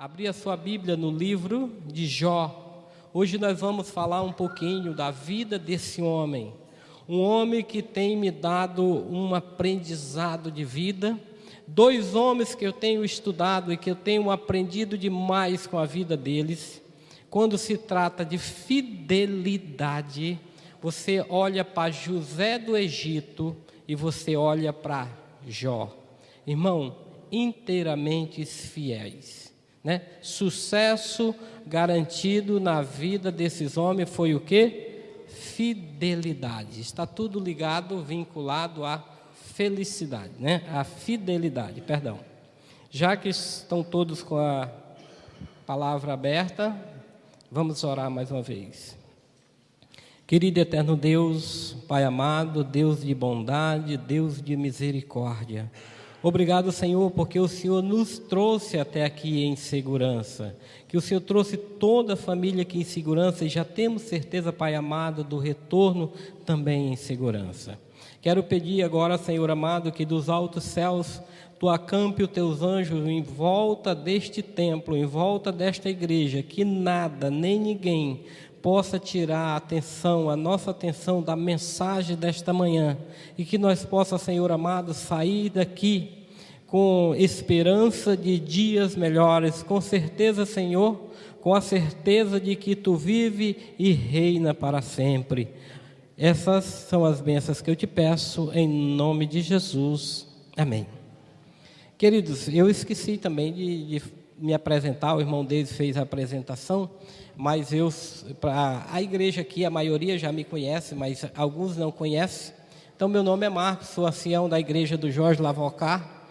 abrir a sua Bíblia no livro de Jó. Hoje nós vamos falar um pouquinho da vida desse homem. Um homem que tem me dado um aprendizado de vida. Dois homens que eu tenho estudado e que eu tenho aprendido demais com a vida deles. Quando se trata de fidelidade, você olha para José do Egito e você olha para Jó. Irmão, inteiramente fiéis, né? Sucesso garantido na vida desses homens foi o quê? Fidelidade. Está tudo ligado, vinculado à felicidade, né? A fidelidade, perdão. Já que estão todos com a palavra aberta, vamos orar mais uma vez. Querido e eterno Deus, Pai amado, Deus de bondade, Deus de misericórdia. Obrigado, Senhor, porque o Senhor nos trouxe até aqui em segurança. Que o Senhor trouxe toda a família aqui em segurança e já temos certeza, Pai amado, do retorno também em segurança. Quero pedir agora, Senhor amado, que dos altos céus Tu acampe os Teus anjos em volta deste templo, em volta desta igreja, que nada, nem ninguém possa tirar a atenção, a nossa atenção da mensagem desta manhã, e que nós possa, Senhor amado, sair daqui com esperança de dias melhores, com certeza, Senhor, com a certeza de que Tu vive e reina para sempre. Essas são as bênçãos que eu te peço, em nome de Jesus. Amém. Queridos, eu esqueci também de me apresentar, o irmão Deise fez a apresentação, mas a igreja aqui, a maioria já me conhece, mas alguns não conhecem. Então, meu nome é Marcos, sou ancião da igreja do Jorge Lavocar.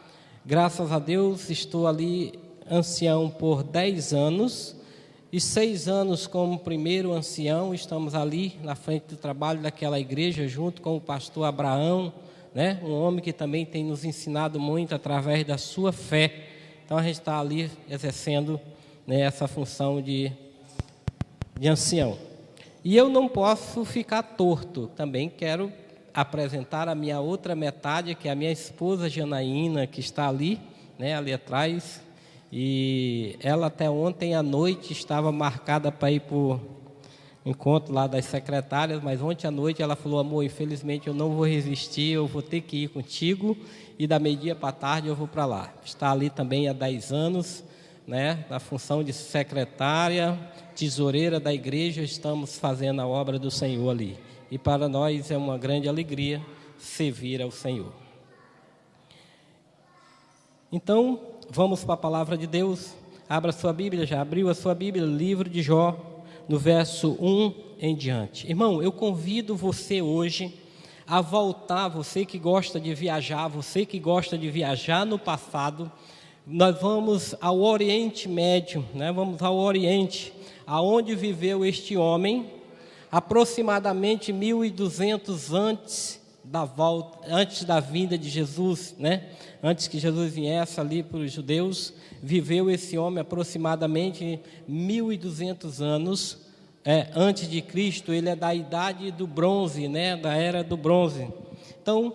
Graças a Deus, estou ali ancião por 10 anos, e 6 anos como primeiro ancião. Estamos ali na frente do trabalho daquela igreja, junto com o pastor Abraão, né? Um homem que também tem nos ensinado muito através da sua fé. Então, a gente está ali exercendo, né, essa função de ancião. E eu não posso ficar torto, também quero apresentar a minha outra metade, que é a minha esposa Janaína, que está ali, né, ali atrás, e ela até ontem à noite estava marcada para ir para o encontro lá das secretárias, mas ontem à noite ela falou: amor, infelizmente eu não vou resistir, eu vou ter que ir contigo, e da meio-dia para tarde eu vou para lá. Está ali também há 10 anos, né, na função de secretária, tesoureira da igreja. Estamos fazendo a obra do Senhor ali, e para nós é uma grande alegria servir ao Senhor. Então, vamos para a palavra de Deus. Abra sua Bíblia, já abriu a sua Bíblia, livro de Jó, no verso 1 em diante. Irmão, eu convido você hoje a voltar, você que gosta de viajar, você que gosta de viajar no passado. Nós vamos ao Oriente Médio, né? Vamos ao Oriente, aonde viveu este homem, aproximadamente 1200 antes da vinda de Jesus, né? Antes que Jesus viesse ali para os judeus, viveu esse homem aproximadamente 1200 anos antes de Cristo. Ele é da idade do bronze, né? Da era do bronze. Então,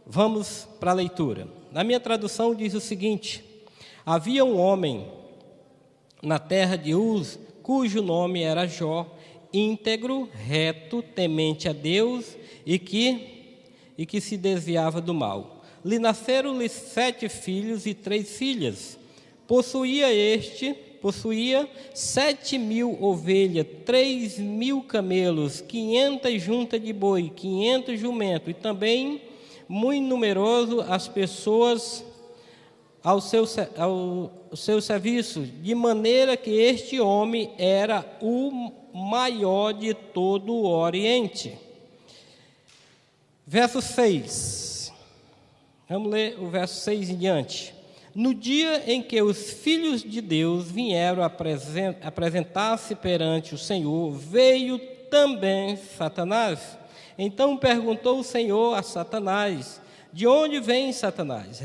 vamos para a leitura. Na minha tradução diz o seguinte: havia um homem na terra de Uz, cujo nome era Jó, íntegro, reto, temente a Deus e que se desviava do mal. Lhe nasceram-lhe 7 filhos e 3 filhas. Possuía 7.000 ovelhas, 3.000 camelos, 500 juntas de boi, 500 jumentos, e também muito numeroso as pessoas ao seu serviço, de maneira que este homem era o maior de todo o Oriente. Verso 6. Vamos ler o verso 6 em diante. No dia em que os filhos de Deus vieram apresentar-se perante o Senhor, veio também Satanás. Então perguntou o Senhor a Satanás: de onde vem Satanás?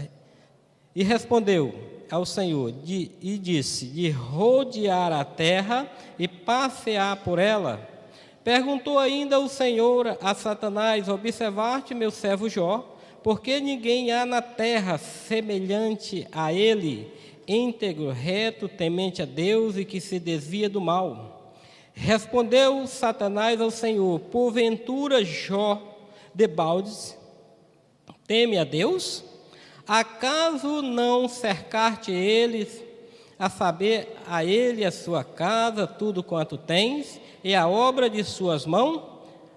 E respondeu ao Senhor e disse: de rodear a terra e passear por ela. Perguntou ainda o Senhor a Satanás: observaste meu servo Jó, porque ninguém há na terra semelhante a ele, íntegro, reto, temente a Deus e que se desvia do mal. Respondeu Satanás ao Senhor: porventura Jó debaldes teme a Deus? Acaso não cercar-te eles, a saber, a ele, a sua casa, tudo quanto tens, e a obra de suas mãos?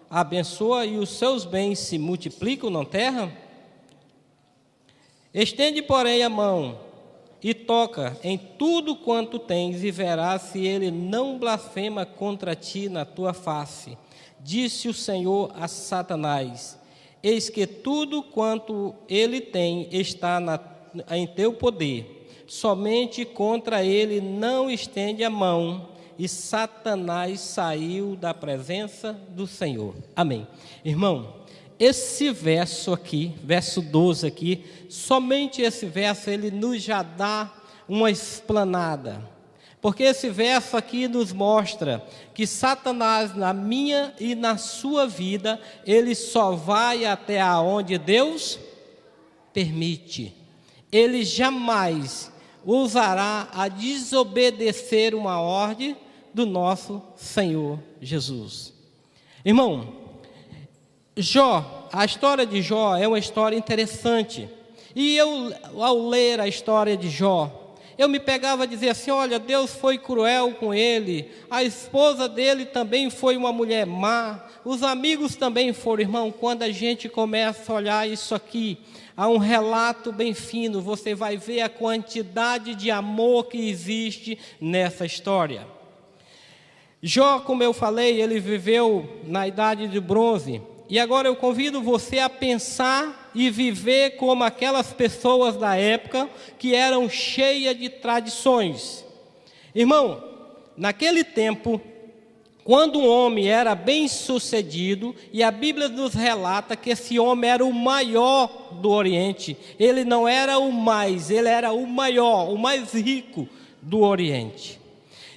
Abençoa e os seus bens se multiplicam na terra? Estende, porém, a mão e toca em tudo quanto tens, e verás se ele não blasfema contra ti na tua face. Disse o Senhor a Satanás: eis que tudo quanto ele tem está em teu poder, somente contra ele não estende a mão. E Satanás saiu da presença do Senhor. Amém. Irmão, esse verso aqui, verso 12 aqui, somente esse verso, ele nos já dá uma explanada. Porque esse verso aqui nos mostra que Satanás, na minha e na sua vida, ele só vai até onde Deus permite. Ele jamais usará a desobedecer uma ordem do nosso Senhor Jesus. Irmão, Jó, a história de Jó é uma história interessante. E eu, ao ler a história de Jó, eu me pegava a dizer assim: olha, Deus foi cruel com ele, a esposa dele também foi uma mulher má, os amigos também foram. Irmão, quando a gente começa a olhar isso aqui, há um relato bem fino, você vai ver a quantidade de amor que existe nessa história. Jó, como eu falei, ele viveu na idade de bronze, e agora eu convido você a pensar e viver como aquelas pessoas da época que eram cheias de tradições. Irmão, naquele tempo, quando um homem era bem sucedido, e a Bíblia nos relata que esse homem era o maior do Oriente, ele não era o mais, ele era o maior, o mais rico do Oriente.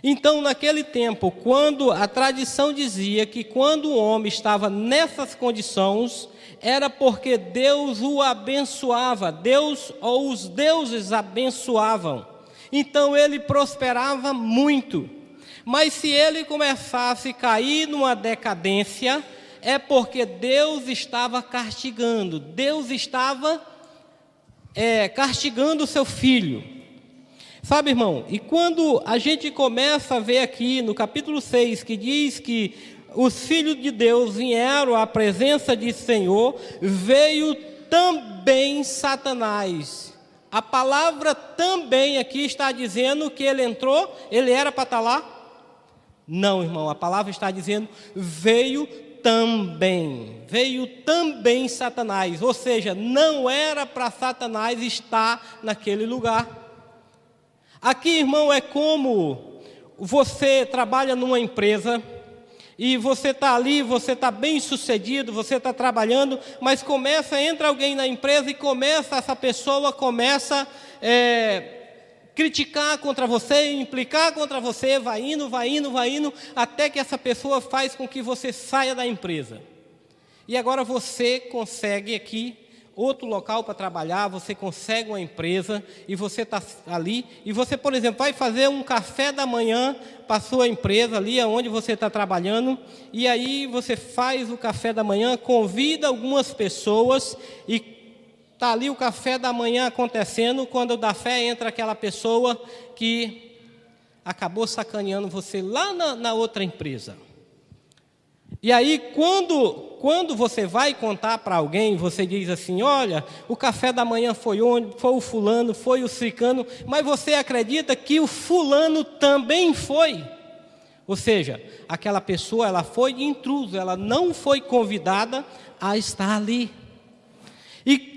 Então, naquele tempo, quando a tradição dizia que quando o homem estava nessas condições, era porque Deus o abençoava, Deus ou os deuses abençoavam. Então, ele prosperava muito. Mas se ele começasse a cair numa decadência, é porque Deus estava castigando, Deus estava castigando o seu filho. Sabe, irmão, e quando a gente começa a ver aqui no capítulo 6, que diz que os filhos de Deus vieram à presença de Senhor, veio também Satanás. A palavra também aqui está dizendo que ele entrou, ele era para estar lá? Não, irmão, a palavra está dizendo veio também Satanás, ou seja, não era para Satanás estar naquele lugar. Aqui, irmão, é como você trabalha numa empresa e você está ali, você está bem sucedido, você está trabalhando, mas entra alguém na empresa e essa pessoa começa criticar contra você, implicar contra você, vai indo, até que essa pessoa faz com que você saia da empresa. E agora você consegue aqui outro local para trabalhar, você consegue uma empresa e você está ali, e você, por exemplo, vai fazer um café da manhã para a sua empresa ali onde você está trabalhando, e aí você faz o café da manhã, convida algumas pessoas e está ali o café da manhã acontecendo, quando dá fé entra aquela pessoa que acabou sacaneando você lá na outra empresa. E aí, quando você vai contar para alguém, você diz assim: olha, o café da manhã foi onde? Foi o fulano, foi o ciclano, mas você acredita que o fulano também foi? Ou seja, aquela pessoa, ela foi de intruso, ela não foi convidada a estar ali. E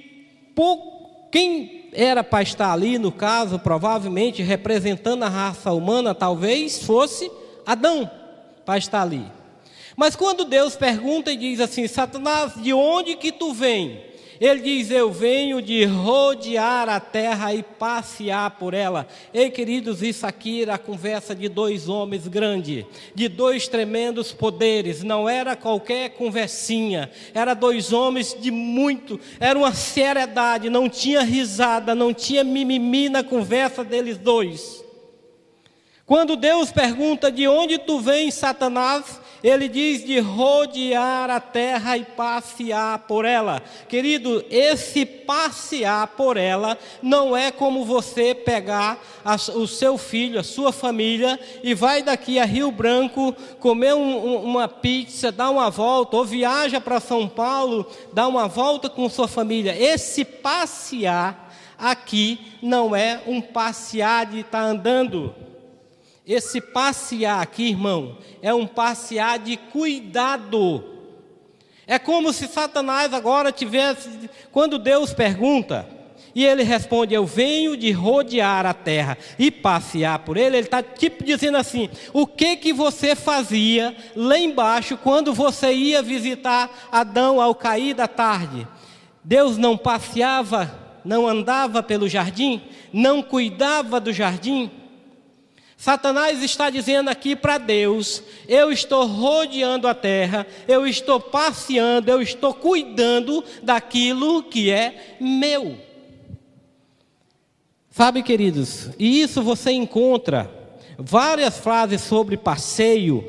quem era para estar ali, no caso, provavelmente representando a raça humana, talvez fosse Adão para estar ali. Mas quando Deus pergunta e diz assim: Satanás, de onde que tu vem? Ele diz: eu venho de rodear a terra e passear por ela. Ei, queridos, isso aqui era a conversa de dois homens grandes, de dois tremendos poderes. Não era qualquer conversinha, era dois homens de muito, era uma seriedade, não tinha risada, não tinha mimimi na conversa deles dois. Quando Deus pergunta: de onde tu vens, Satanás? Ele diz: de rodear a terra e passear por ela. Querido, esse passear por ela não é como você pegar o seu filho, a sua família, e vai daqui a Rio Branco comer uma pizza, dar uma volta, ou viaja para São Paulo, dar uma volta com sua família. Esse passear aqui não é um passear de estar andando. Esse passear aqui, irmão, é um passear de cuidado. É como se Satanás agora tivesse, quando Deus pergunta, e ele responde: eu venho de rodear a terra e passear por ele. Ele está tipo dizendo assim: o que você fazia lá embaixo quando você ia visitar Adão ao cair da tarde? Deus não passeava, não andava pelo jardim, não cuidava do jardim? Satanás está dizendo aqui para Deus: eu estou rodeando a terra, eu estou passeando, eu estou cuidando daquilo que é meu. Sabe, queridos, e isso você encontra várias frases sobre passeio.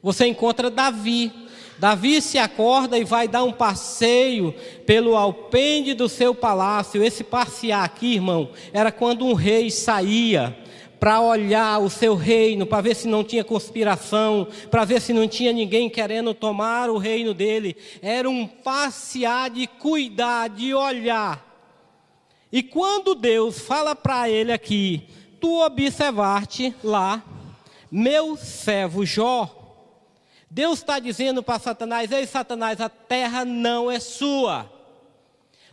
Você encontra Davi. Davi se acorda e vai dar um passeio pelo alpendre do seu palácio. Esse passear aqui, irmão, era quando um rei saía para olhar o seu reino, para ver se não tinha conspiração, para ver se não tinha ninguém querendo tomar o reino dele. Era um passear de cuidar, de olhar. E quando Deus fala para ele aqui: tu observaste lá meu servo Jó. Deus está dizendo para Satanás: ei, Satanás, a terra não é sua.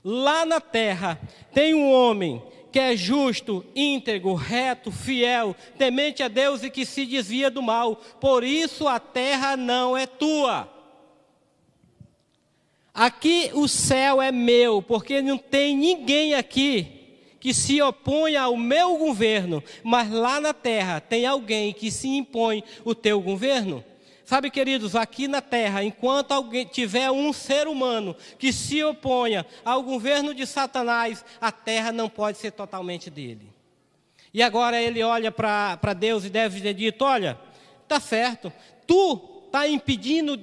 Lá na terra tem um homem que é justo, íntegro, reto, fiel, temente a Deus e que se desvia do mal. Por isso a terra não é tua. Aqui o céu é meu, porque não tem ninguém aqui que se oponha ao meu governo. Mas lá na terra tem alguém que se impõe o teu governo. Sabe, queridos, aqui na terra, enquanto alguém tiver um ser humano que se oponha ao governo de Satanás, a terra não pode ser totalmente dele. E agora ele olha para Deus e deve ter dito: olha, está certo, tu está impedindo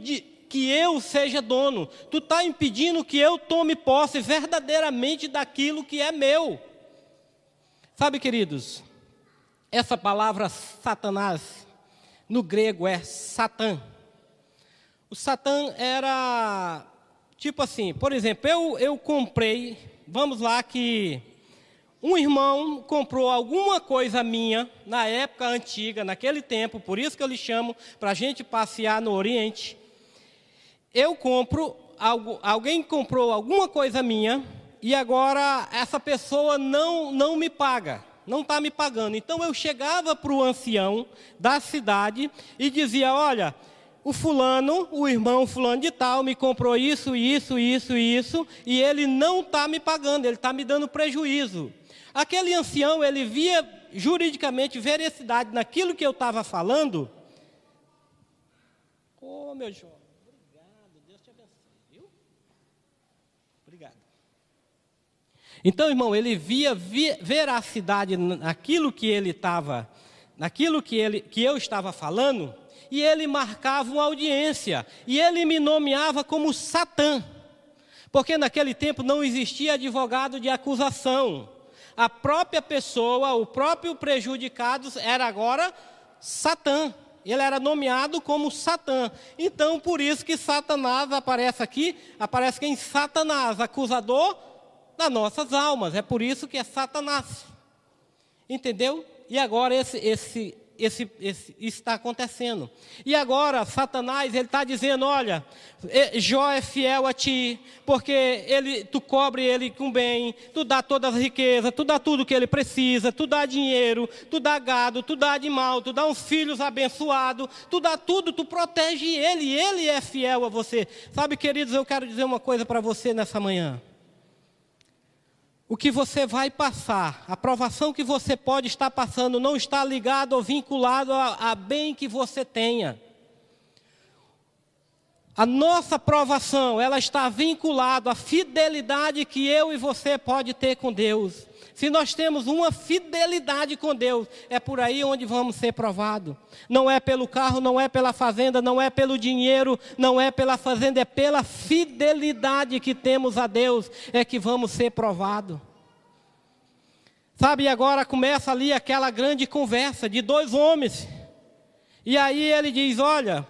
que eu seja dono, tu está impedindo que eu tome posse verdadeiramente daquilo que é meu. Sabe, queridos, essa palavra Satanás, no grego é Satã. O Satã era tipo assim, por exemplo, eu comprei, vamos lá que um irmão comprou alguma coisa minha, na época antiga, naquele tempo, por isso que eu lhe chamo, para a gente passear no Oriente. Eu compro, alguém comprou alguma coisa minha, e agora essa pessoa não me paga. Não está me pagando. Então eu chegava para o ancião da cidade e dizia: olha, o fulano, o irmão fulano de tal, me comprou isso, isso, isso, isso, e ele não está me pagando, ele está me dando prejuízo. Aquele ancião, ele via juridicamente veracidade naquilo que eu estava falando. Ô, meu jovem, obrigado, Deus te abençoe, viu? Obrigado. Então, irmão, ele via veracidade naquilo que ele estava, naquilo que eu estava falando, e ele marcava uma audiência, e ele me nomeava como Satã, porque naquele tempo não existia advogado de acusação. A própria pessoa, o próprio prejudicado era agora Satã. Ele era nomeado como Satã. Então, por isso que Satanás aparece aqui, aparece quem? Satanás, acusador das nossas almas. É por isso que é Satanás. Entendeu? E agora isso está acontecendo. E agora Satanás, ele está dizendo: olha, Jó é fiel a ti, porque tu cobre ele com bem, tu dá todas as riquezas, tu dá tudo que ele precisa, tu dá dinheiro, tu dá gado, tu dá animal, tu dá uns filhos abençoados, tu dá tudo, tu protege ele é fiel a você. Sabe, queridos, eu quero dizer uma coisa para você nessa manhã. o que você vai passar, a provação que você pode estar passando, não está ligado ou vinculado a bem que você tenha. A nossa provação, ela está vinculada à fidelidade que eu e você pode ter com Deus. Se nós temos uma fidelidade com Deus, é por aí onde vamos ser provados. Não é pelo carro, não é pela fazenda, não é pelo dinheiro, não é pela fazenda, é pela fidelidade que temos a Deus, é que vamos ser provados. Sabe, e agora começa ali aquela grande conversa de dois homens. E aí ele diz, olha,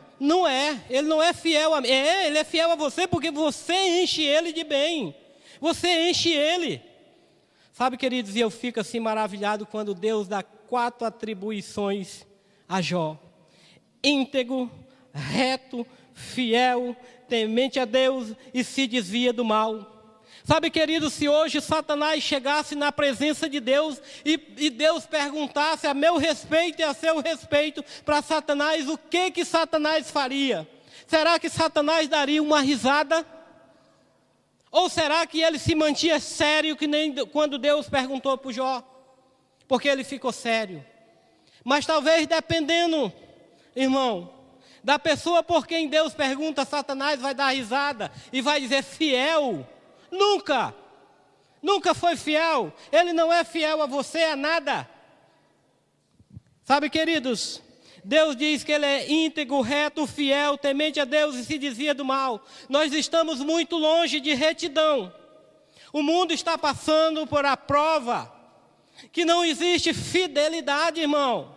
ele não é fiel a mim. Ele é fiel a você porque você enche ele de bem. Você enche ele. Sabe, queridos, e eu fico assim maravilhado quando Deus dá 4 atribuições a Jó. Íntegro, reto, fiel, temente a Deus e se desvia do mal. Sabe, queridos, se hoje Satanás chegasse na presença de Deus e Deus perguntasse a meu respeito e a seu respeito para Satanás, o que Satanás faria? Será que Satanás daria uma risada? Ou será que ele se mantinha sério, que nem quando Deus perguntou para o Jó? Porque ele ficou sério. Mas talvez dependendo, irmão, da pessoa por quem Deus pergunta, Satanás vai dar risada e vai dizer fiel. Nunca foi fiel. Ele não é fiel a você, a nada. Sabe, queridos, Deus diz que ele é íntegro, reto, fiel, temente a Deus e se desvia do mal. Nós estamos muito longe de retidão. O mundo está passando por a prova que não existe fidelidade, irmão.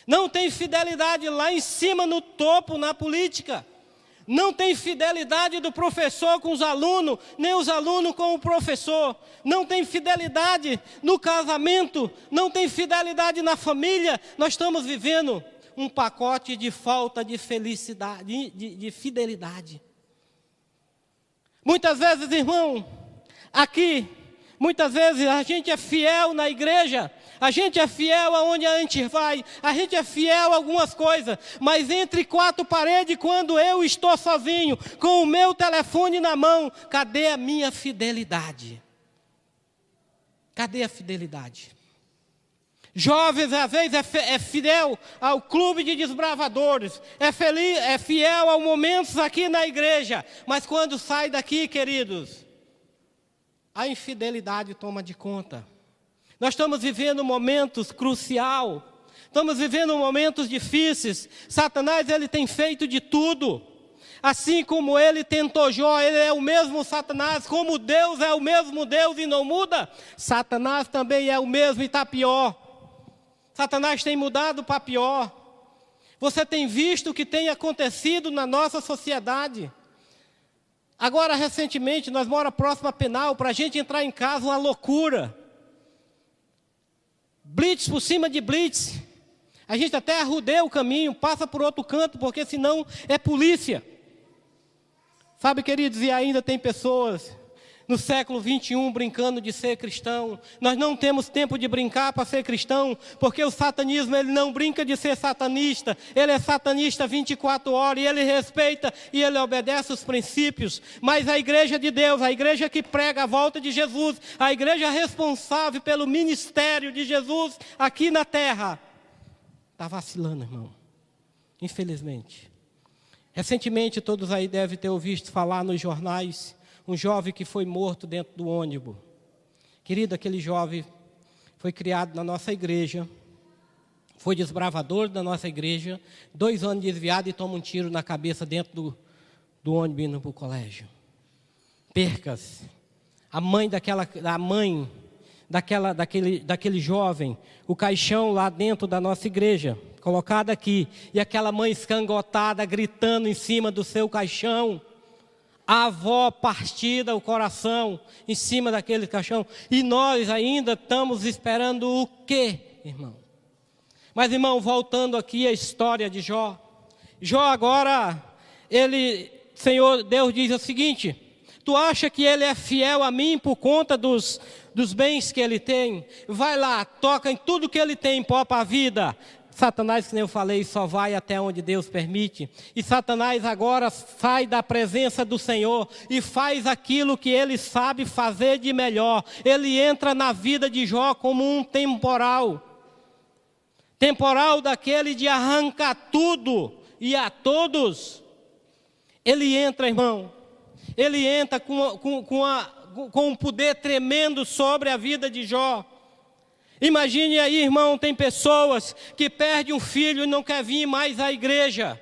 Não tem fidelidade lá em cima no topo, na política. Não tem fidelidade do professor com os alunos, nem os alunos com o professor. Não tem fidelidade no casamento, não tem fidelidade na família. Nós estamos vivendo um pacote de falta de felicidade, de fidelidade. Muitas vezes, irmão, aqui, muitas vezes a gente é fiel na igreja, a gente é fiel aonde a gente vai, a gente é fiel a algumas coisas, mas entre 4 paredes, quando eu estou sozinho, com o meu telefone na mão, cadê a minha fidelidade? Cadê a fidelidade? Jovens, às vezes, é fiel ao clube de desbravadores, é fiel a momentos aqui na igreja, mas quando sai daqui, queridos, a infidelidade toma de conta. Nós estamos vivendo momentos cruciais, estamos vivendo momentos difíceis. Satanás, ele tem feito de tudo. Assim como ele tentou Jó, ele é o mesmo Satanás, como Deus é o mesmo Deus e não muda, Satanás também é o mesmo e está pior. Satanás tem mudado para pior. Você tem visto o que tem acontecido na nossa sociedade. Agora, recentemente, nós moramos próximo a Penal, para a gente entrar em casa, uma loucura. Blitz por cima de blitz. A gente até arrudeia o caminho, passa por outro canto, porque senão é polícia. Sabe, queridos, e ainda tem pessoas no século 21 brincando de ser cristão. Nós não temos tempo de brincar para ser cristão, porque o satanismo, ele não brinca de ser satanista. Ele é satanista 24 horas, e ele respeita e ele obedece os princípios. Mas a igreja de Deus, a igreja que prega a volta de Jesus, a igreja responsável pelo ministério de Jesus aqui na terra, está vacilando, irmão. Infelizmente. Recentemente, todos aí devem ter ouvido falar nos jornais, um jovem que foi morto dentro do ônibus. Querido, aquele jovem foi criado na nossa igreja, foi desbravador da nossa igreja, 2 anos desviado e toma um tiro na cabeça dentro do ônibus indo para o colégio. Percas. A mãe daquele jovem, o caixão lá dentro da nossa igreja, colocado aqui, e aquela mãe escangotada, gritando em cima do seu caixão, a avó partida o coração em cima daquele caixão, e nós ainda estamos esperando o quê, irmão? Mas, irmão, voltando aqui à história de Jó. Jó agora, Senhor Deus diz o seguinte: tu acha que ele é fiel a mim por conta dos bens que ele tem? Vai lá, toca em tudo que ele tem, poupa a vida. Satanás, como eu falei, só vai até onde Deus permite. E Satanás agora sai da presença do Senhor e faz aquilo que ele sabe fazer de melhor. Ele entra na vida de Jó como um temporal. Temporal daquele de arrancar tudo e a todos. Ele entra, irmão. Ele entra com um poder tremendo sobre a vida de Jó. Imagine aí, irmão, tem pessoas que perdem um filho e não quer vir mais à igreja.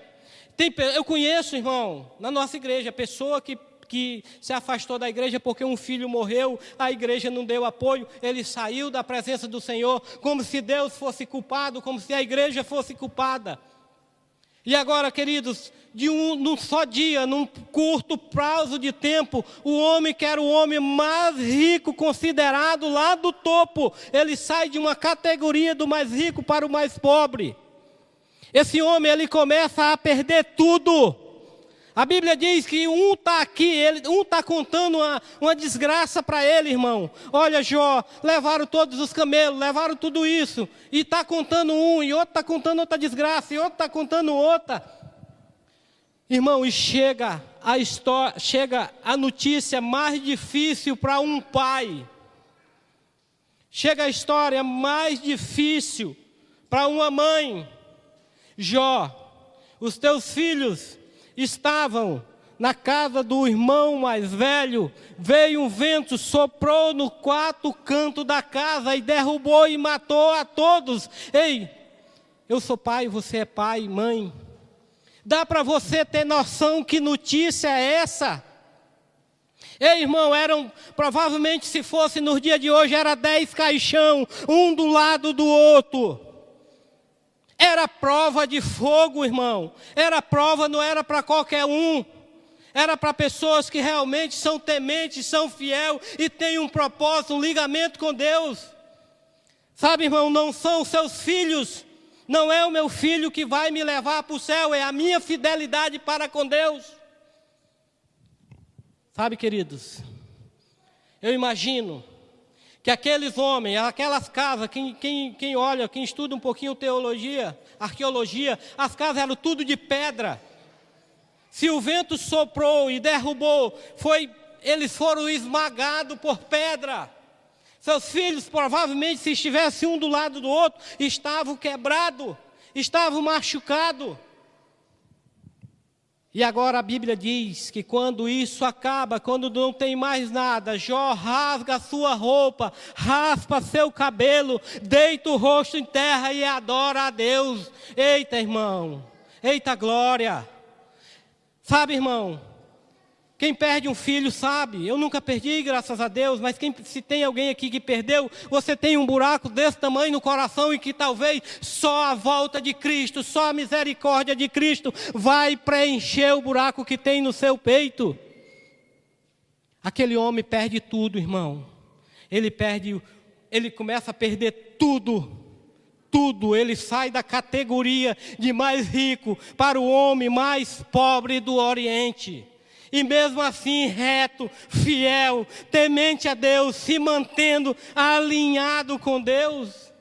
Eu conheço, irmão, na nossa igreja, pessoa que se afastou da igreja porque um filho morreu, a igreja não deu apoio, ele saiu da presença do Senhor, como se Deus fosse culpado, como se a igreja fosse culpada. E agora, queridos, num só dia, num curto prazo de tempo, o homem que era o homem mais rico, considerado lá do topo, ele sai de uma categoria do mais rico para o mais pobre. Esse homem, ele começa a perder tudo. A Bíblia diz que um está aqui, um está contando uma desgraça para ele, irmão. Olha, Jó, levaram todos os camelos, levaram tudo isso. E está contando um, e outro está contando outra desgraça, e outro está contando outra. Irmão, e chega a notícia mais difícil para um pai. Chega a história mais difícil para uma mãe. Jó, os teus filhos estavam na casa do irmão mais velho, veio um vento, soprou no quatro cantos da casa e derrubou e matou a todos. Ei, eu sou pai, você é pai, mãe. Dá para você ter noção que notícia é essa? Ei, irmão, provavelmente se fosse nos dias de hoje, era 10 caixão, um do lado do outro. Era prova de fogo, irmão. Era prova, não era para qualquer um. Era para pessoas que realmente são tementes, são fiel e têm um propósito, um ligamento com Deus. Sabe, irmão, não são seus filhos. Não é o meu filho que vai me levar para o céu. É a minha fidelidade para com Deus. Sabe, queridos, eu imagino que aqueles homens, aquelas casas, quem olha, quem estuda um pouquinho teologia, arqueologia, as casas eram tudo de pedra. Se o vento soprou e derrubou, eles foram esmagados por pedra. Seus filhos, provavelmente, se estivessem um do lado do outro, estavam quebrados, estavam machucados. E agora a Bíblia diz que quando isso acaba, quando não tem mais nada, Jó rasga a sua roupa, raspa seu cabelo, deita o rosto em terra e adora a Deus. Eita, irmão, eita glória. Sabe, irmão, quem perde um filho sabe, eu nunca perdi, graças a Deus, mas se tem alguém aqui que perdeu, você tem um buraco desse tamanho no coração e que talvez só a volta de Cristo, só a misericórdia de Cristo vai preencher o buraco que tem no seu peito. Aquele homem perde tudo, irmão. Ele começa a perder tudo. Tudo, ele sai da categoria de mais rico para o homem mais pobre do Oriente. E mesmo assim, reto, fiel, temente a Deus, se mantendo alinhado com Deus.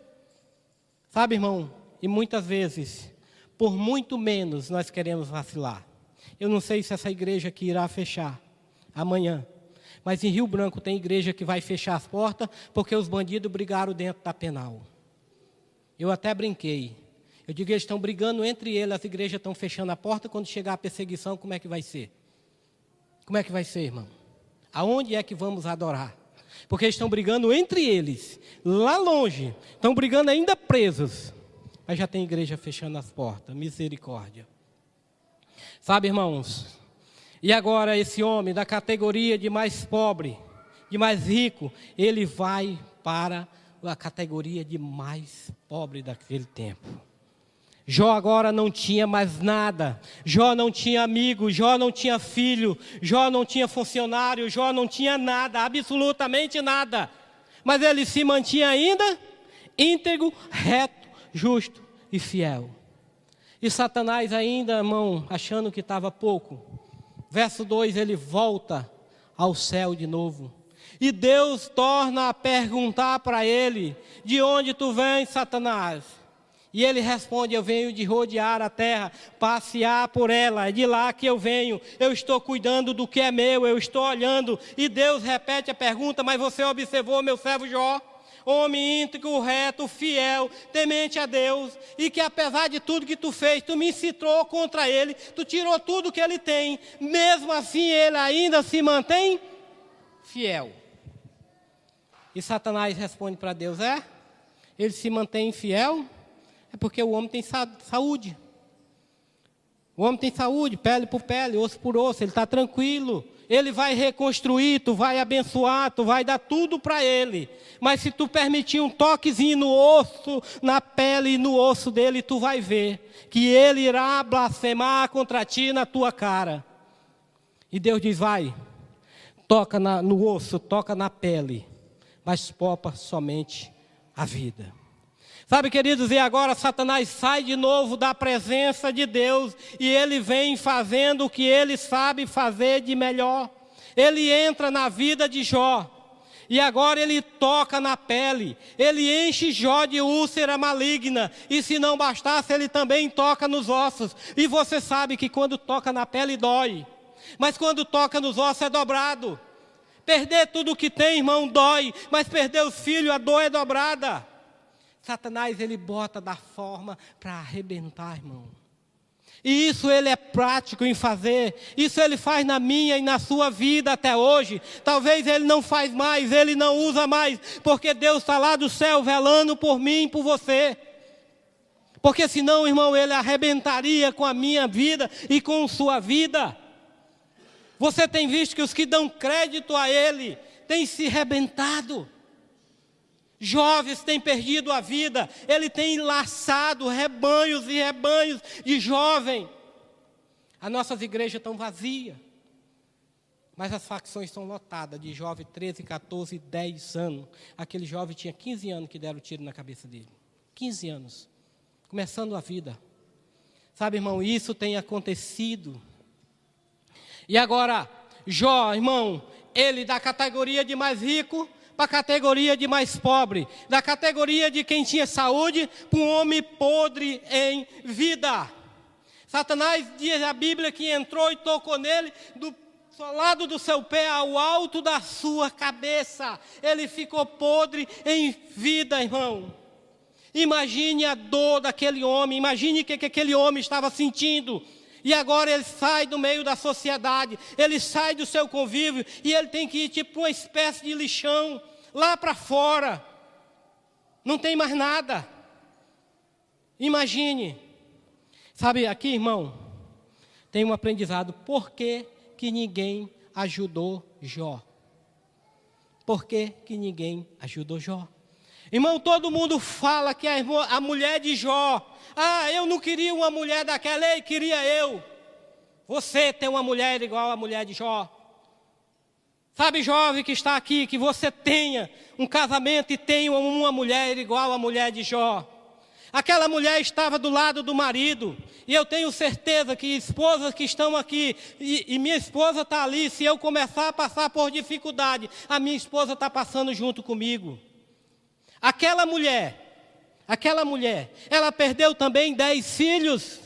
Sabe, irmão, e muitas vezes, por muito menos, nós queremos vacilar. Eu não sei se essa igreja aqui irá fechar amanhã, mas em Rio Branco tem igreja que vai fechar as portas porque os bandidos brigaram dentro da penal. Eu até brinquei. Eu digo, eles estão brigando entre eles, as igrejas estão fechando a porta, quando chegar a perseguição, como é que vai ser? Como é que vai ser, irmão? Aonde é que vamos adorar? Porque eles estão brigando entre eles, lá longe. Estão brigando ainda presos. Mas já tem igreja fechando as portas. Misericórdia. Sabe, irmãos? E agora esse homem da categoria de mais pobre, de mais rico, ele vai para a categoria de mais pobre daquele tempo. Jó agora não tinha mais nada, Jó não tinha amigo, Jó não tinha filho, Jó não tinha funcionário, Jó não tinha nada, absolutamente nada. Mas ele se mantinha ainda íntegro, reto, justo e fiel. E Satanás ainda, irmão, achando que estava pouco. Verso 2, ele volta ao céu de novo. E Deus torna a perguntar para ele, de onde tu vens, Satanás? E ele responde: eu venho de rodear a terra, passear por ela, é de lá que eu venho, eu estou cuidando do que é meu, eu estou olhando. E Deus repete a pergunta: mas você observou meu servo Jó? Homem íntegro, reto, fiel, temente a Deus, e que apesar de tudo que tu fez, tu me incitou contra ele, tu tirou tudo que ele tem, mesmo assim ele ainda se mantém fiel. E Satanás responde para Deus: ele se mantém fiel? É porque o homem tem saúde. O homem tem saúde, pele por pele, osso por osso, ele está tranquilo. Ele vai reconstruir, tu vai abençoar, tu vai dar tudo para ele. Mas se tu permitir um toquezinho no osso, na pele e no osso dele, tu vai ver que ele irá blasfemar contra ti na tua cara. E Deus diz: vai, toca no osso, toca na pele, mas poupa somente a vida. Sabe, queridos, e agora Satanás sai de novo da presença de Deus e ele vem fazendo o que ele sabe fazer de melhor. Ele entra na vida de Jó e agora ele toca na pele, ele enche Jó de úlcera maligna e se não bastasse ele também toca nos ossos. E você sabe que quando toca na pele dói, mas quando toca nos ossos é dobrado. Perder tudo o que tem, irmão, dói, mas perder os filhos, a dor é dobrada. Satanás, ele bota da forma para arrebentar, irmão. E isso ele é prático em fazer. Isso ele faz na minha e na sua vida até hoje. Talvez ele não faz mais, ele não usa mais, porque Deus está lá do céu velando por mim e por você. Porque senão, irmão, ele arrebentaria com a minha vida e com a sua vida. Você tem visto que os que dão crédito a ele têm se arrebentado. Jovens têm perdido a vida, ele tem laçado rebanhos e rebanhos de jovens. As nossas igrejas estão vazias, mas as facções estão lotadas de jovem 13, 14, 10 anos. Aquele jovem tinha 15 anos que deram tiro na cabeça dele. 15 anos, começando a vida. Sabe, irmão, isso tem acontecido. E agora, Jó, irmão, ele da categoria de mais rico para a categoria de mais pobre, da categoria de quem tinha saúde para um homem podre em vida. Satanás, diz a Bíblia, que entrou e tocou nele do lado do seu pé ao alto da sua cabeça. Ele ficou podre em vida, irmão. Imagine a dor daquele homem, imagine o que aquele homem estava sentindo. E agora ele sai do meio da sociedade, ele sai do seu convívio e ele tem que ir tipo uma espécie de lixão, lá para fora. Não tem mais nada. Imagine. Sabe, aqui, irmão, tem um aprendizado. Por que ninguém ajudou Jó? Por que ninguém ajudou Jó? Irmão, todo mundo fala que a mulher de Jó, eu não queria uma mulher daquela, ele queria eu. Você tem uma mulher igual a mulher de Jó. Sabe, jovem que está aqui, que você tenha um casamento e tenha uma mulher igual a mulher de Jó. Aquela mulher estava do lado do marido, e eu tenho certeza que esposas que estão aqui, e minha esposa está ali, se eu começar a passar por dificuldade, a minha esposa está passando junto comigo. Aquela mulher, ela perdeu também 10 filhos.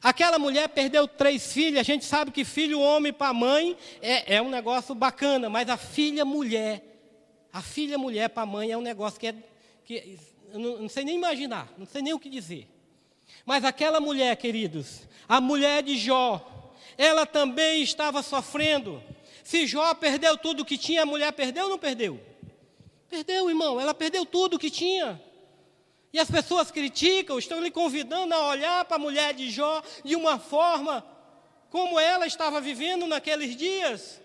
Aquela mulher perdeu 3 filhas. A gente sabe que filho homem para mãe é um negócio bacana, mas a filha mulher para a mãe é um negócio que eu não sei nem imaginar, não sei nem o que dizer. Mas aquela mulher, queridos, a mulher de Jó, ela também estava sofrendo. Se Jó perdeu tudo o que tinha, a mulher perdeu ou não perdeu? Perdeu, irmão, ela perdeu tudo o que tinha. E as pessoas criticam, estão lhe convidando a olhar para a mulher de Jó de uma forma como ela estava vivendo naqueles dias.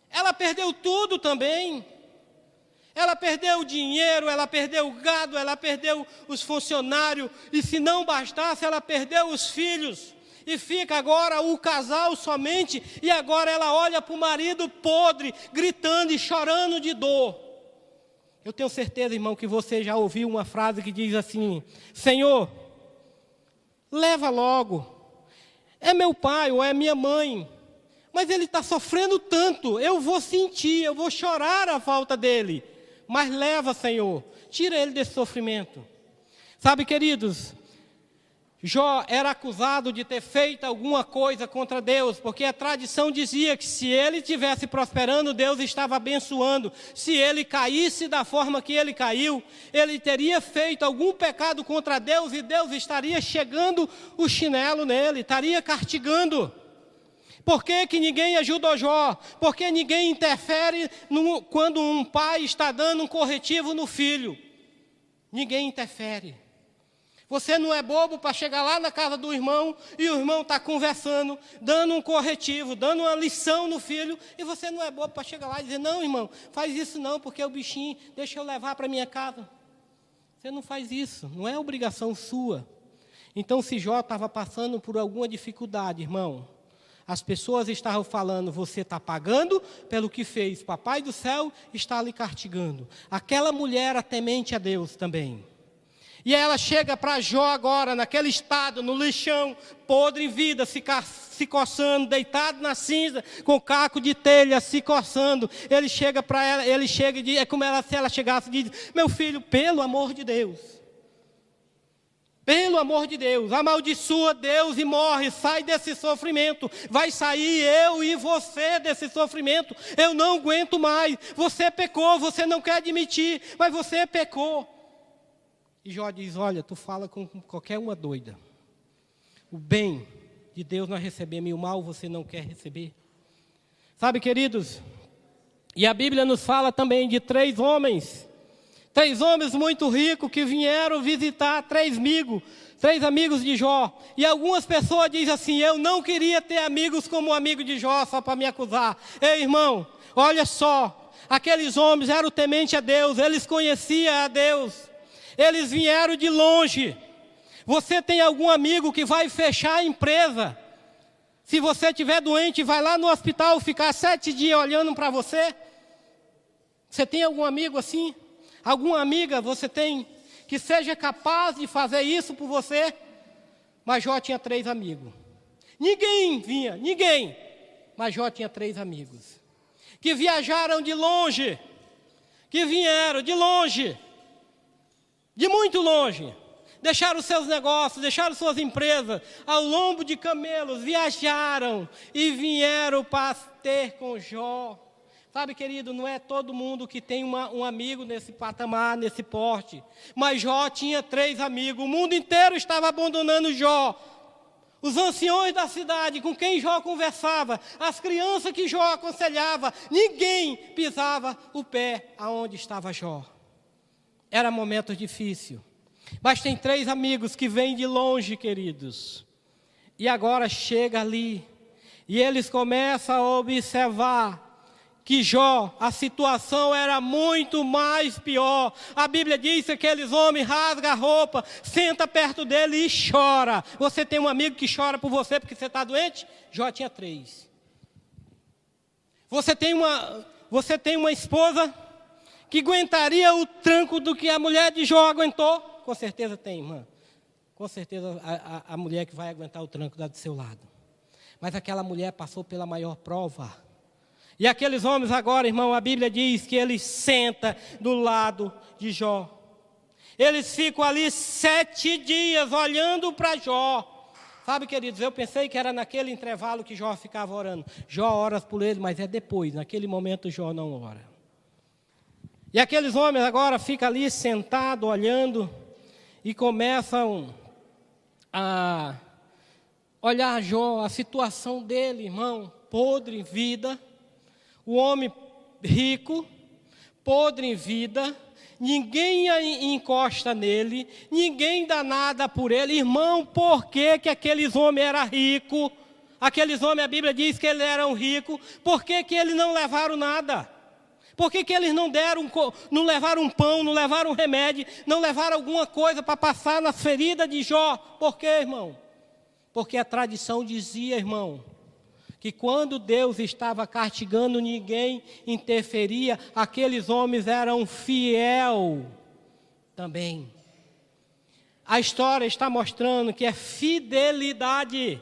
Ela perdeu tudo também. Ela perdeu o dinheiro, ela perdeu o gado, ela perdeu os funcionários. E se não bastasse, ela perdeu os filhos. E fica agora o casal somente. E agora ela olha para o marido podre, gritando e chorando de dor. Eu tenho certeza, irmão, que você já ouviu uma frase que diz assim: Senhor, leva logo. É meu pai ou é minha mãe, mas ele está sofrendo tanto, eu vou sentir, eu vou chorar a falta dele. Mas leva, Senhor, tira ele desse sofrimento. Sabe, queridos, Jó era acusado de ter feito alguma coisa contra Deus, porque a tradição dizia que se ele estivesse prosperando, Deus estava abençoando. Se ele caísse da forma que ele caiu, ele teria feito algum pecado contra Deus e Deus estaria chegando o chinelo nele, estaria castigando. Por que ninguém ajuda o Jó? Por que ninguém interfere quando um pai está dando um corretivo no filho? Ninguém interfere. Você não é bobo para chegar lá na casa do irmão e o irmão está conversando, dando um corretivo, dando uma lição no filho, e você não é bobo para chegar lá e dizer, não, irmão, faz isso não, porque o bichinho, deixa eu levar para minha casa. Você não faz isso, não é obrigação sua. Então, se Jó estava passando por alguma dificuldade, irmão, as pessoas estavam falando, você está pagando pelo que fez, Papai do céu está lhe castigando. Aquela mulher era temente a Deus também. E ela chega para Jó agora, naquele estado, no lixão, podre em vida, se coçando, deitado na cinza, com caco de telha, se coçando. Ele chega para ela, ele chega e diz, é como se ela chegasse e diz, meu filho, pelo amor de Deus, amaldiçoa Deus e morre, sai desse sofrimento, vai sair eu e você desse sofrimento, eu não aguento mais, você pecou, você não quer admitir, mas você pecou. E Jó diz, olha, tu fala com qualquer uma doida. O bem de Deus nós recebemos e o mal você não quer receber. Sabe, queridos, e a Bíblia nos fala também de três homens muito ricos que vieram visitar três amigos de Jó. E algumas pessoas dizem assim, eu não queria ter amigos como o amigo de Jó, só para me acusar. Ei, irmão, olha só, aqueles homens eram tementes a Deus, eles conheciam a Deus. Eles vieram de longe. Você tem algum amigo que vai fechar a empresa? Se você estiver doente, vai lá no hospital ficar 7 dias olhando para você? Você tem algum amigo assim? Alguma amiga você tem que seja capaz de fazer isso por você? Mas Jó tinha 3 amigos. Ninguém vinha. Mas Jó tinha 3 amigos. Que viajaram de longe. Que vieram de longe. De muito longe, deixaram seus negócios, deixaram suas empresas, ao lombo de camelos, viajaram e vieram para ter com Jó. Sabe, querido, não é todo mundo que tem um amigo nesse patamar, nesse porte. Mas Jó tinha 3 amigos, o mundo inteiro estava abandonando Jó. Os anciões da cidade com quem Jó conversava, as crianças que Jó aconselhava, ninguém pisava o pé aonde estava Jó. Era momento difícil. Mas tem 3 amigos que vêm de longe, queridos. E agora chega ali. E eles começam a observar que Jó, a situação era muito mais pior. A Bíblia diz que aqueles homens rasgam a roupa, senta perto dele e chora. Você tem um amigo que chora por você porque você está doente? Jó tinha 3. Você tem uma esposa que aguentaria o tranco do que a mulher de Jó aguentou? Com certeza tem, irmã. Com certeza a mulher que vai aguentar o tranco da do seu lado. Mas aquela mulher passou pela maior prova. E aqueles homens agora, irmão, a Bíblia diz que eles sentam do lado de Jó. Eles ficam ali 7 dias olhando para Jó. Sabe, queridos, eu pensei que era naquele intervalo que Jó ficava orando. Jó ora por ele, mas é depois. Naquele momento Jó não ora. E aqueles homens agora ficam ali sentados, olhando, e começam a olhar Jó, a situação dele, irmão, podre em vida, o homem rico, podre em vida, ninguém encosta nele, ninguém dá nada por ele. Irmão, por que aqueles homens eram ricos? Aqueles homens, a Bíblia diz que eles eram ricos, por que eles não levaram nada? Por que eles não levaram um pão, não levaram um remédio, não levaram alguma coisa para passar nas feridas de Jó? Por quê, irmão? Porque a tradição dizia, irmão, que quando Deus estava castigando, ninguém interferia, aqueles homens eram fiel também. A história está mostrando que é fidelidade.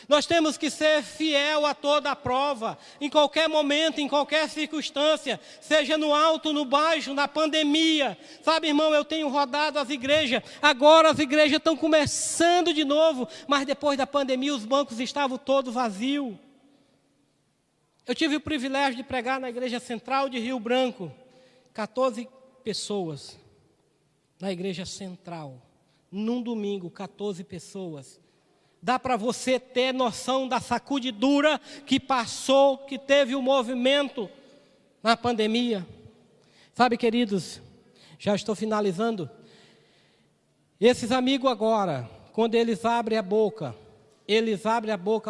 Nós temos que ser fiel a toda a prova, em qualquer momento, em qualquer circunstância, seja no alto, no baixo, na pandemia. Sabe, irmão, eu tenho rodado as igrejas, agora as igrejas estão começando de novo, mas depois da pandemia os bancos estavam todos vazios. Eu tive o privilégio de pregar na igreja central de Rio Branco, 14 pessoas na igreja central, num domingo, 14 pessoas. Dá para você ter noção da sacudidura que passou, que teve o movimento na pandemia. Sabe, queridos, já estou finalizando. Esses amigos agora, quando eles abrem a boca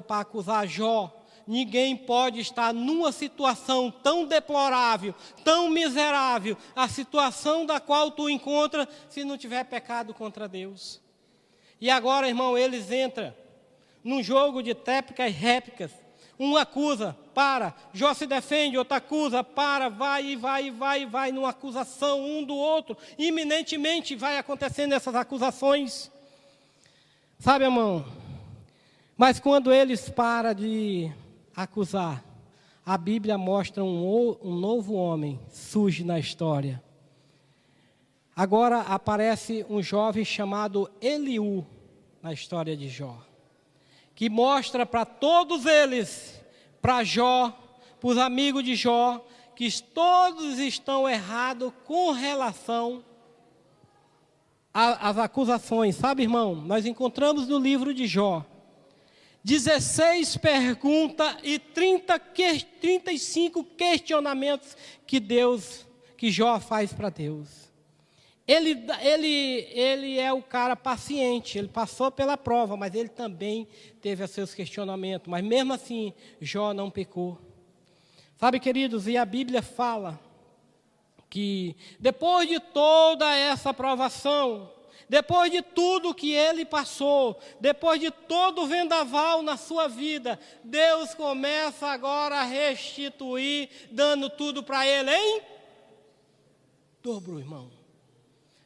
para acusar Jó. Ninguém pode estar numa situação tão deplorável, tão miserável, a situação da qual tu encontra, se não tiver pecado contra Deus. E agora, irmão, eles entram num jogo de tréplica e réplicas. Um acusa, para, Jó se defende, outro acusa, para, vai, numa acusação um do outro. Iminentemente vai acontecendo essas acusações. Sabe, irmão, mas quando eles param de acusar, a Bíblia mostra um novo homem surge na história. Agora aparece um jovem chamado Eliú na história de Jó, que mostra para todos eles, para Jó, para os amigos de Jó, que todos estão errados com relação às acusações. Sabe, irmão, nós encontramos no livro de Jó 16 perguntas e 35 questionamentos que Jó faz para Deus. Ele é o cara paciente, ele passou pela prova, mas ele também teve os seus questionamentos. Mas mesmo assim, Jó não pecou. Sabe, queridos, e a Bíblia fala que depois de toda essa provação, depois de tudo que ele passou, depois de todo o vendaval na sua vida, Deus começa agora a restituir, dando tudo para ele, hein? Dobro, irmão.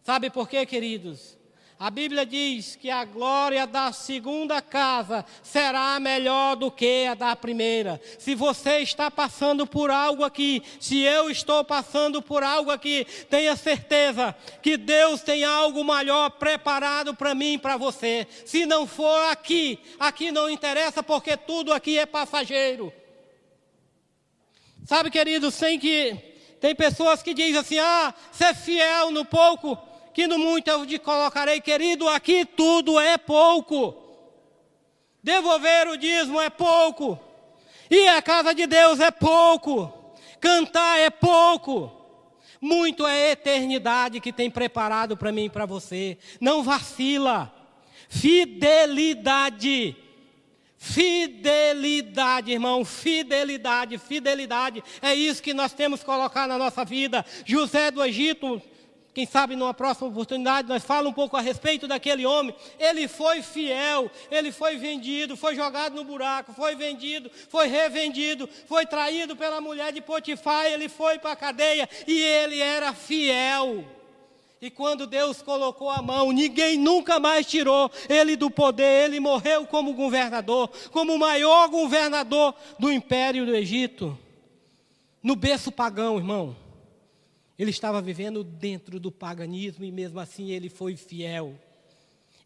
Sabe por quê, queridos? A Bíblia diz que a glória da segunda casa será melhor do que a da primeira. Se você está passando por algo aqui, se eu estou passando por algo aqui, tenha certeza que Deus tem algo maior preparado para mim e para você. Se não for aqui, aqui não interessa, porque tudo aqui é passageiro. Sabe, queridos, tem pessoas que dizem assim, ser fiel no pouco, que no muito eu te colocarei. Querido, aqui tudo é pouco. Devolver o dízimo é pouco. Ir à casa de Deus é pouco. Cantar é pouco. Muito é a eternidade que tem preparado para mim e para você. Não vacila. Fidelidade. Fidelidade, irmão, fidelidade. É isso que nós temos que colocar na nossa vida. José do Egito, quem sabe numa próxima oportunidade nós falamos um pouco a respeito daquele homem. Ele foi fiel, ele foi vendido, foi jogado no buraco, foi vendido, foi revendido, foi traído pela mulher de Potifar, ele foi para a cadeia e ele era fiel. E quando Deus colocou a mão, ninguém nunca mais tirou ele do poder. Ele morreu como governador, como o maior governador do império do Egito. No berço pagão, irmão. Ele estava vivendo dentro do paganismo e mesmo assim ele foi fiel.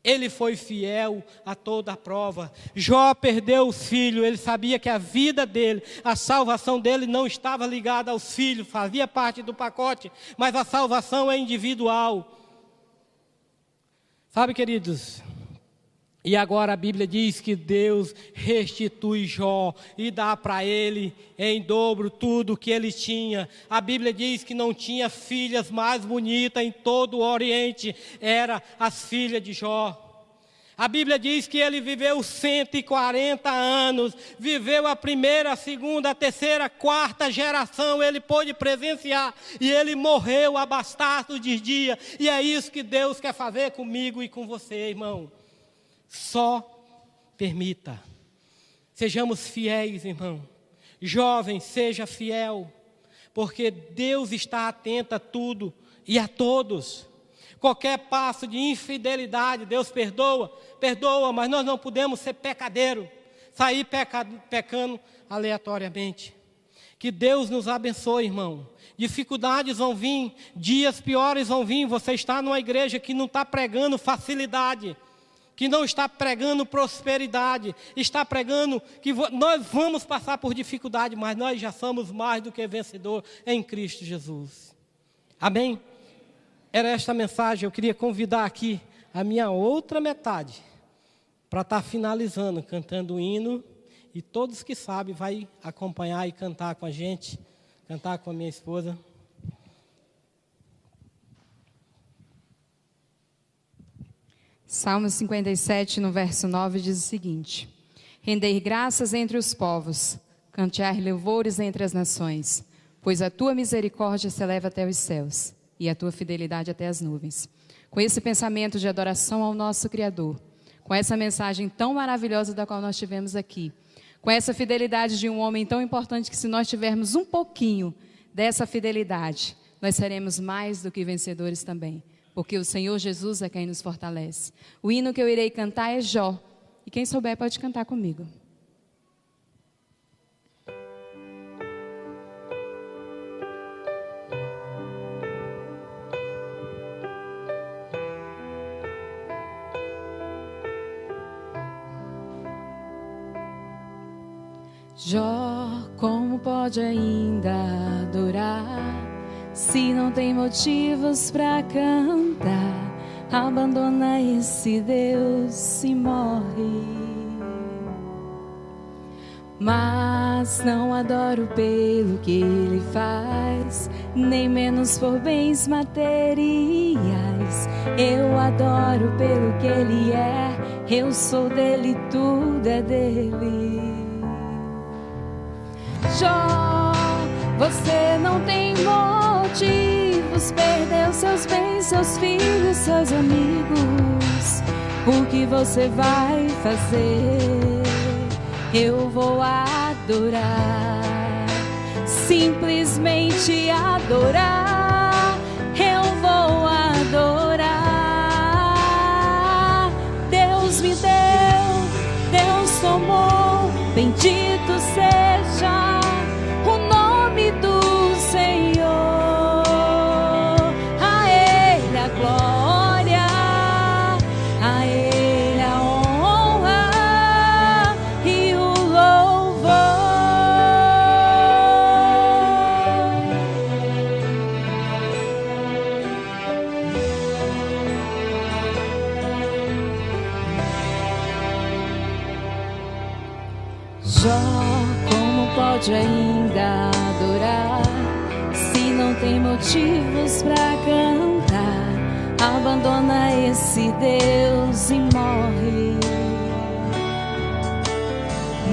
Ele foi fiel a toda a prova. Jó perdeu os filhos, ele sabia que a vida dele, a salvação dele não estava ligada aos filhos, fazia parte do pacote, mas a salvação é individual. Sabe, queridos? E agora a Bíblia diz que Deus restitui Jó e dá para ele em dobro tudo o que ele tinha. A Bíblia diz que não tinha filhas mais bonitas em todo o Oriente, eram as filhas de Jó. A Bíblia diz que ele viveu 140 anos, viveu a primeira, a segunda, a terceira, a quarta geração, ele pôde presenciar, e ele morreu a bastardo de dia. E é isso que Deus quer fazer comigo e com você, irmão. Só permita. Sejamos fiéis, irmão. Jovem, seja fiel, porque Deus está atento a tudo e a todos. Qualquer passo de infidelidade, Deus perdoa, mas nós não podemos ser pecadeiros. sair pecando aleatoriamente. Que Deus nos abençoe, irmão. Dificuldades vão vir, dias piores vão vir. Você está numa igreja que não está pregando facilidade, que não está pregando prosperidade, está pregando que nós vamos passar por dificuldade, mas nós já somos mais do que vencedor em Cristo Jesus. Amém? Era esta mensagem. Eu queria convidar aqui a minha outra metade para estar finalizando, cantando o hino. E todos que sabem vai acompanhar e cantar com a gente, cantar com a minha esposa. Salmo 57, no verso 9, diz o seguinte: Rendei graças entre os povos, cantear louvores entre as nações, pois a tua misericórdia se eleva até os céus, e a tua fidelidade até as nuvens. Com esse pensamento de adoração ao nosso Criador, com essa mensagem tão maravilhosa da qual nós tivemos aqui, com essa fidelidade de um homem tão importante, que se nós tivermos um pouquinho dessa fidelidade, nós seremos mais do que vencedores também, porque o Senhor Jesus é quem nos fortalece. O hino que eu irei cantar é Jó, e quem souber pode cantar comigo. Jó, como pode ainda adorar, se não tem motivos para cantar? Abandona esse Deus e morre. Mas não adoro pelo que Ele faz, nem menos por bens materiais. Eu adoro pelo que Ele é, eu sou dele, tudo é dele. Jó, você não tem motivos, perdeu seus bens, seus filhos, seus amigos. O que você vai fazer? Eu vou adorar, simplesmente adorar. Eu vou adorar. Deus me deu, Deus tomou, bendito seja o nome do Senhor. A Ele a glória, a Ele a honra e o louvor. Jó, pode ainda adorar, se não tem motivos para cantar? Abandona esse Deus e morre.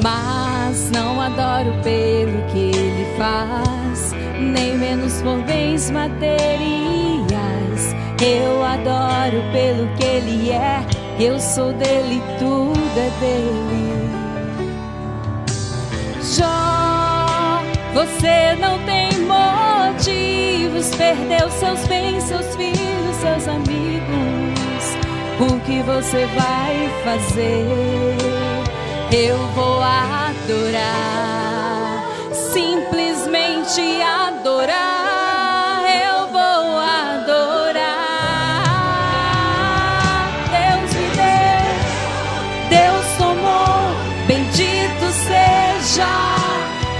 Mas não adoro pelo que Ele faz, nem menos por bens materiais. Eu adoro pelo que Ele é, eu sou dele, tudo é dele. Jó, você não tem motivos, perdeu seus bens, seus filhos, seus amigos. O que você vai fazer? Eu vou adorar, simplesmente adorar. Eu vou adorar. Deus me deu, Deus tomou, bendito seja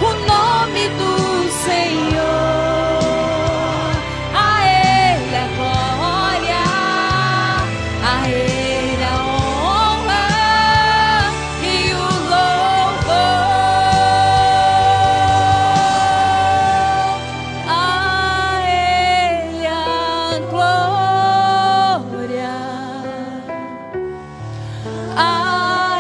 o nome do Senhor. A Ele a glória, a Ele a honra e o louvor. A Ele a glória, a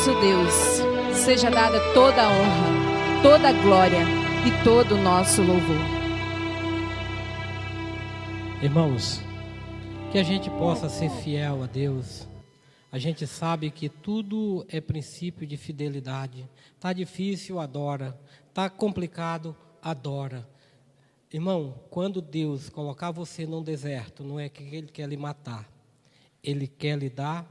nosso Deus, seja dada toda a honra, toda a glória e todo o nosso louvor. Irmãos, que a gente possa ser fiel a Deus. A gente sabe que tudo é princípio de fidelidade. Está difícil, adora. Está complicado, adora. Irmão, quando Deus colocar você num deserto, não é que Ele quer lhe matar. Ele quer lhe dar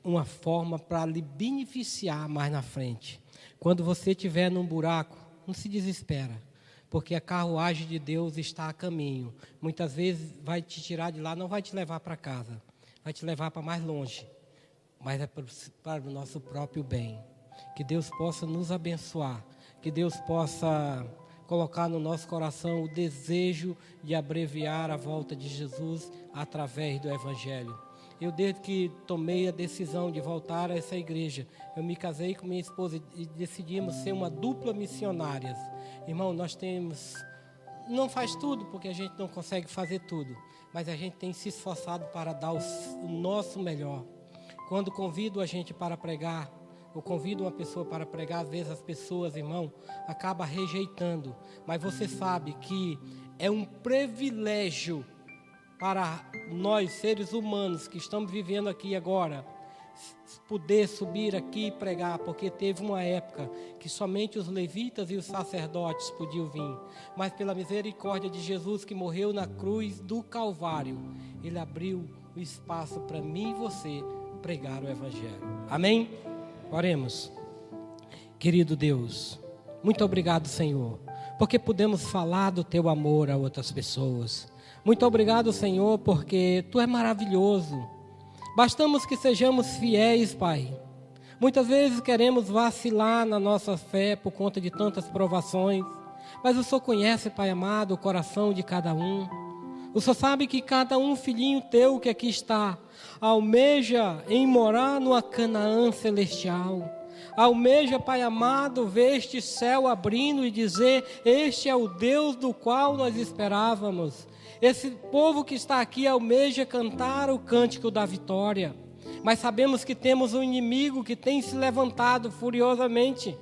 uma forma para lhe beneficiar mais na frente. Quando você estiver num buraco, não se desespera, porque a carruagem de Deus está a caminho. Muitas vezes vai te tirar de lá, não vai te levar para casa, vai te levar para mais longe, mas é para o nosso próprio bem. Que Deus possa nos abençoar, que Deus possa colocar no nosso coração o desejo de abreviar a volta de Jesus através do Evangelho. Eu, desde que tomei a decisão de voltar a essa igreja, eu me casei com minha esposa e decidimos ser uma dupla missionárias. Irmão, nós não faz tudo, porque a gente não consegue fazer tudo, mas a gente tem se esforçado para dar o nosso melhor. Quando convido a gente para pregar, eu convido uma pessoa para pregar, às vezes as pessoas, irmão, acabam rejeitando. Mas você sabe que é um privilégio para nós, seres humanos, que estamos vivendo aqui agora, poder subir aqui e pregar, porque teve uma época que somente os levitas e os sacerdotes podiam vir. Mas pela misericórdia de Jesus, que morreu na cruz do Calvário, Ele abriu o espaço para mim e você pregar o Evangelho. Amém? Oremos. Querido Deus, muito obrigado, Senhor, porque podemos falar do Teu amor a outras pessoas. Muito obrigado, Senhor, porque Tu é maravilhoso. Bastamos que sejamos fiéis, Pai. Muitas vezes queremos vacilar na nossa fé por conta de tantas provações, mas o Senhor conhece, Pai amado, o coração de cada um. O Senhor sabe que cada um filhinho Teu que aqui está almeja em morar numa Canaã celestial. Almeja, Pai amado, ver este céu abrindo e dizer: este é o Deus do qual nós esperávamos. Esse povo que está aqui almeja cantar o cântico da vitória. Mas sabemos que temos um inimigo que tem se levantado furiosamente,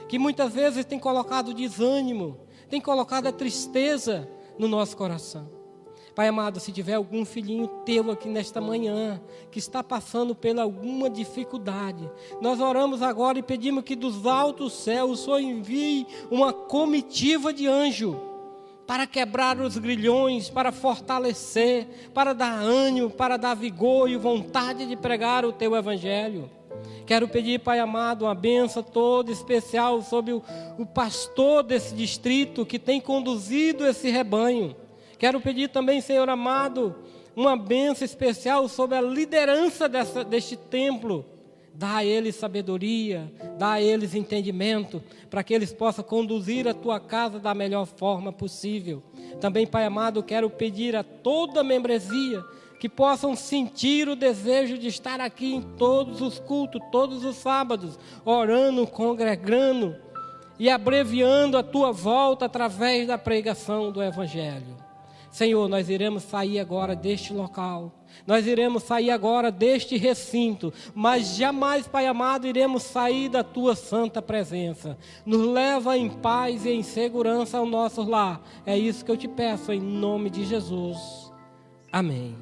que muitas vezes tem colocado desânimo, tem colocado a tristeza no nosso coração. Pai amado, se tiver algum filhinho Teu aqui nesta manhã, que está passando por alguma dificuldade, nós oramos agora e pedimos que dos altos céus o Senhor envie uma comitiva de anjo, para quebrar os grilhões, para fortalecer, para dar ânimo, para dar vigor e vontade de pregar o Teu Evangelho. Quero pedir, Pai amado, uma bênção toda especial sobre o pastor desse distrito que tem conduzido esse rebanho. Quero pedir também, Senhor amado, uma bênção especial sobre a liderança deste templo. Dá a eles sabedoria, dá a eles entendimento, para que eles possam conduzir a Tua casa da melhor forma possível. Também, Pai amado, quero pedir a toda a membresia que possam sentir o desejo de estar aqui em todos os cultos, todos os sábados, orando, congregando e abreviando a Tua volta através da pregação do Evangelho. Senhor, nós iremos sair agora deste local, nós iremos sair agora deste recinto, mas jamais, Pai amado, iremos sair da Tua santa presença. Nos leva em paz e em segurança ao nosso lar. É isso que eu te peço, em nome de Jesus. Amém.